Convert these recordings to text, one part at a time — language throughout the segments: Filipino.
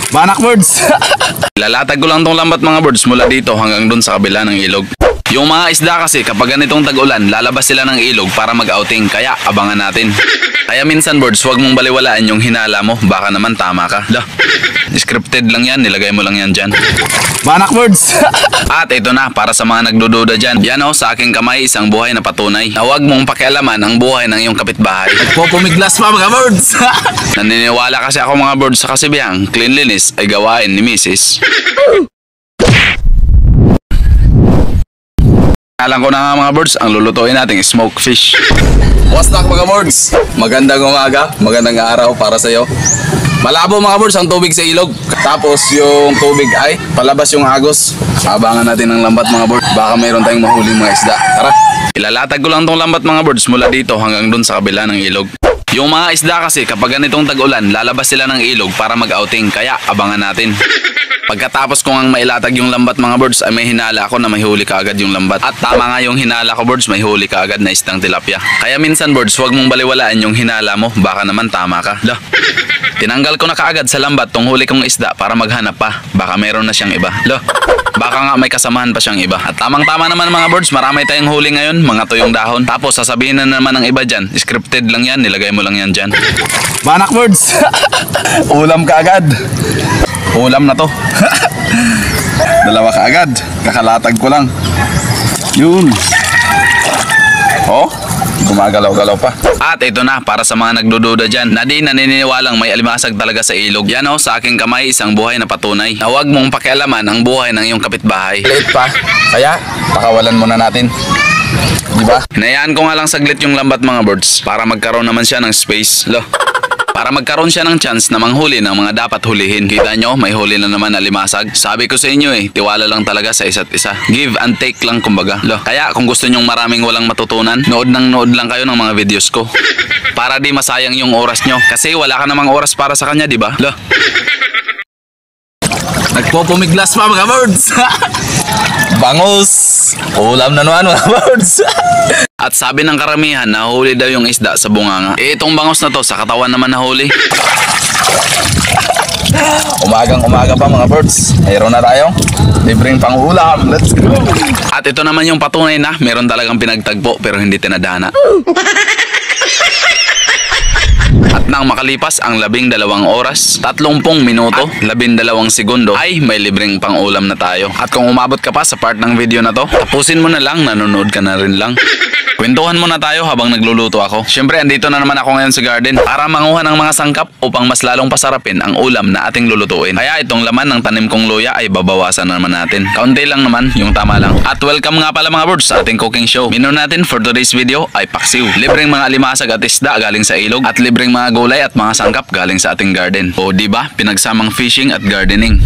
Banak birds. Lalatag ko lang tong lambat mga birds mula dito hanggang dun sa kabila ng ilog. Yung mga isda kasi kapag ganitong tag-ulan, lalabas sila ng ilog para mag-outing, kaya abangan natin. Kaya minsan birds, huwag mong baliwalaan yung hinala mo, baka naman tama ka. Lah, scripted lang yan, nilagay mo lang yan dyan. Banak birds. At ito na, para sa mga nagdududa dyan. Yan o, sa aking kamay, isang buhay na patunay na huwag mong pakialaman ang buhay ng iyong kapitbahay. Pupumiglas pa mga birds. Naniniwala kasi ako mga birds sa kasibihang, cleanliness ay gawain ni Mrs. Alam ko na nga mga birds, ang lulutuin natin is smoked fish. What's up mga birds? Magandang umaga, magandang araw para sa iyo. Malabo mga birds ang tubig sa ilog. Tapos yung tubig ay palabas yung agos. Abangan natin ang lambat mga birds. Baka mayroon tayong mahuli mga isda. Tara. Ilalatag ko lang tong lambat mga birds mula dito hanggang dun sa kabila ng ilog. Yung mga isda kasi kapag ganitong tag-ulan, lalabas sila ng ilog para mag-outing, kaya abangan natin. Pagkatapos kong ang mailatag yung lambat mga birds ay may hinala ako na may huli kaagad yung lambat. At tama nga yung hinala ko birds, may huli kaagad na isdang tilapia. Kaya minsan birds, huwag mong baliwalaan yung hinala mo, baka naman tama ka. Lah, tinanggal ko na kaagad sa lambat tong huli kong isda para maghanap pa. Baka meron na siyang iba. Lah, baka nga may kasamahan pa siyang iba. At tamang-tama naman mga birds, marami tayong huli ngayon, mga tuyong dahon. Tapos sasabihin na naman ng iba dyan, scripted lang yan, nilagay mo lang yan dyan. Banak birds. Ulam ka agad. Ulam na to. Dalawa ka agad. Kakalatag ko lang. Yun. Oh, gumagalaw-galaw pa. At ito na, para sa mga nagdududa dyan na di naniniwalang may alimasag talaga sa ilog. Yan o, sa aking kamay, isang buhay na patunay na huwag mong pakialaman ang buhay ng iyong kapitbahay. Late pa. Kaya, pakawalan muna natin. Diba? Hinayaan ko nga lang saglit yung lambat mga birds para magkaroon naman siya ng space. Lo, para magkaroon siya ng chance na manghuli ng mga dapat hulihin. Kita nyo, may huli na naman na limasag. Sabi ko sa inyo tiwala lang talaga sa isa't isa. Give and take lang kumbaga. Lo, kaya kung gusto nyong maraming walang matutunan, nood lang kayo ng mga videos ko. Para di masayang yung oras nyo. Kasi wala ka namang oras para sa kanya, di ba? Lo, nagpupumiglas pa mga birds. Bangus. Ulam na naman mga birds. at sabi ng karamihan, nahuli daw yung isda sa bunganga. Itong bangus na to, sa katawan naman nahuli. Umagang-umaga pa mga birds. Mayroon na tayo. Libreng pang-ulam. Let's go. At ito naman yung patunay na meron talagang pinagtagpo pero hindi tinadhana. At nang makalipas ang 12 oras, 30 minuto, 12 segundo ay may libreng pang-ulam na tayo. At kung umabot ka pa sa part ng video na to, tapusin mo na lang, nanonood ka na rin lang. Kwentuhan muna tayo habang nagluluto ako. Siyempre, andito na naman ako ngayon sa garden para manguha ng mga sangkap upang mas lalong pasarapin ang ulam na ating lulutuin. Kaya itong laman ng tanim kong luya ay babawasan naman natin. Kaunti lang naman, yung tama lang. At welcome nga pala mga birds sa ating cooking show. Menu natin for today's video ay paksiw. Libreng mga alimasag at isda galing sa ilog at libreng mga gulay at mga sangkap galing sa ating garden. O diba, pinagsamang fishing at gardening.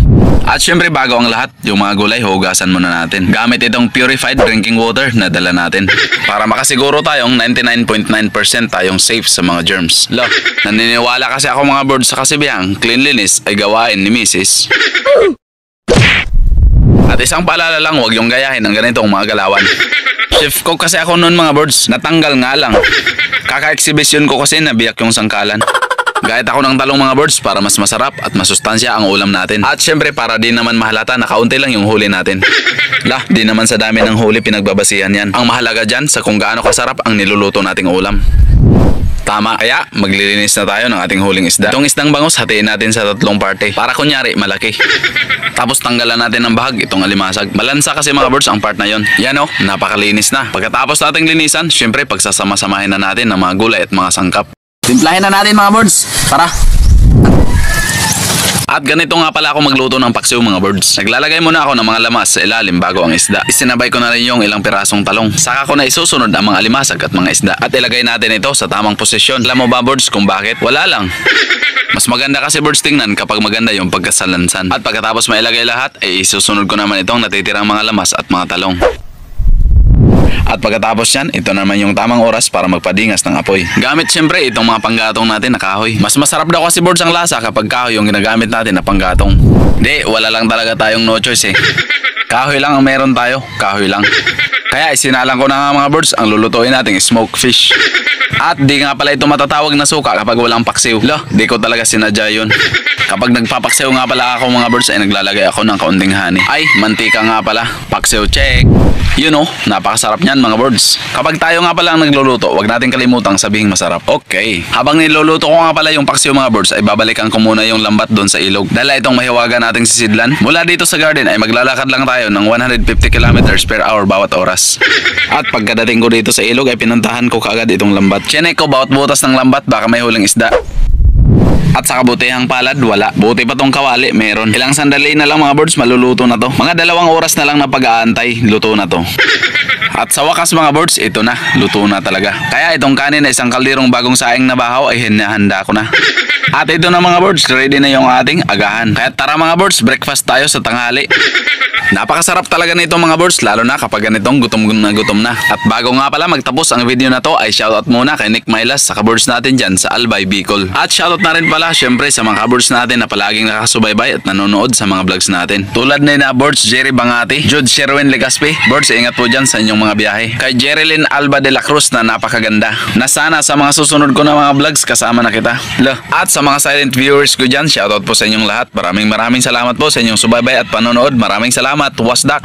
At syempre bago ang lahat, yung mga gulay hugasan muna natin gamit itong purified drinking water na dala natin para makasiguro tayong 99.9% tayong safe sa mga germs. Lo, naniniwala kasi ako mga birds sa kasibihang, cleanliness ay gawain ni Mrs. At isang paalala lang, huwag yung gayahin ang ganitong mga galawan. Chef cook kasi ako noon mga birds, natanggal nga lang. Kaka-exhibition ko kasi nabiyak yung sangkalan. Gayat ako ng talong mga birds para mas masarap at masustansya ang ulam natin. At syempre para di naman mahalata na kaunti lang yung huli natin. Lah, di naman sa dami ng huli pinagbabasihan yan. Ang mahalaga dyan sa kung gaano kasarap ang niluluto nating ulam. Tama, kaya maglilinis na tayo ng ating huling isda. Itong isdang bangus hatiin natin sa 3 parte para kunyari malaki. Tapos tanggalan natin ng bahag itong alimasag. Balansa kasi mga birds ang part na yon. Yan o, napakalinis na. Pagkatapos nating linisan, syempre pagsasama-samahin na natin ng mga gulay at mga sangkap. Timplahin na natin mga birds. Tara. At ganito nga pala ako magluto ng paksiw mga birds. Naglalagay muna ako ng mga lamas sa ilalim bago ang isda. Isinabay ko na rin yung ilang pirasong talong. Saka ko na isusunod ang mga alimasag at mga isda. At ilagay natin ito sa tamang posisyon. Alam mo ba birds kung bakit? Wala lang. Mas maganda kasi birds tingnan kapag maganda yung pagkasalansan. At pagkatapos mailagay lahat, ay isusunod ko naman itong natitirang mga lamas at mga talong. At pagkatapos yan, ito naman yung tamang oras para magpadingas ng apoy. Gamit syempre itong mga panggatong natin na kahoy. Mas masarap daw kasi birds ang lasa kapag kahoy yung ginagamit natin na panggatong. Hindi, wala lang talaga tayong no choice Kahoy lang ang meron tayo, kahoy lang. Kaya isinalang ko na nga mga birds ang lulutuin nating smoked fish. At di nga pala ito matatawag na suka kapag walang paksiw. Lo, di ko talaga sinadya yun. Kapag nagpapaksiw nga pala ako mga birds ay naglalagay ako ng kaunting honey. Ay, mantika nga pala. Paksiw check. You know, napakasarap niyan mga birds. Kapag tayo nga pala ang nagluluto, wag natin kalimutang sabihing masarap. Okay. Habang niluluto ko nga pala yung paksiw mga birds ay babalikan ko muna yung lambat doon sa ilog. Dala itong mahiwaga nating sisidlan. Mula dito sa garden ay maglalakad lang tayo ng 150 kilometers per hour bawat oras. At pagkadating ko dito sa ilog ay pinuntahan ko kaagad itong lambat. Chinek ko bawat butas ng lambat baka may huling isda. At sa kabutihang palad, wala. Buti pa tong kawali, meron. Ilang sandali na lang mga birds, maluluto na to. Mga 2 oras na lang na pag-aantay, luto na to. At sa wakas mga birds, ito na, luto na talaga. Kaya itong kanin na isang kalderong bagong saing na bahaw ay hinahanda ko na. At ito na mga birds, ready na yung ating agahan. Kaya tara mga birds, breakfast tayo sa tanghali. Napakasarap talaga nito mga birds, lalo na kapag ganitong gutom na gutom na. At bago nga pala magtapos ang video na to ay shoutout muna kay Nick Mailas sa kabirds natin dyan sa Albay, Bicol. At shoutout na rin pala syempre sa mga kabirds natin na palaging nakasubaybay at nanonood sa mga vlogs natin. Tulad na birds Jerry Bangati, Jude Sherwin Legaspi, birds ingat po dyan sa inyong mga biyahe. Kay Jerilyn Alba de la Cruz na napakaganda. Na sana sa mga susunod ko na mga vlogs kasama na kita. At sa mga silent viewers ko dyan, shoutout po sa inyong lahat. Maraming salamat po sa inyong subaybay at panonood. Maraming salamat. Wasdak.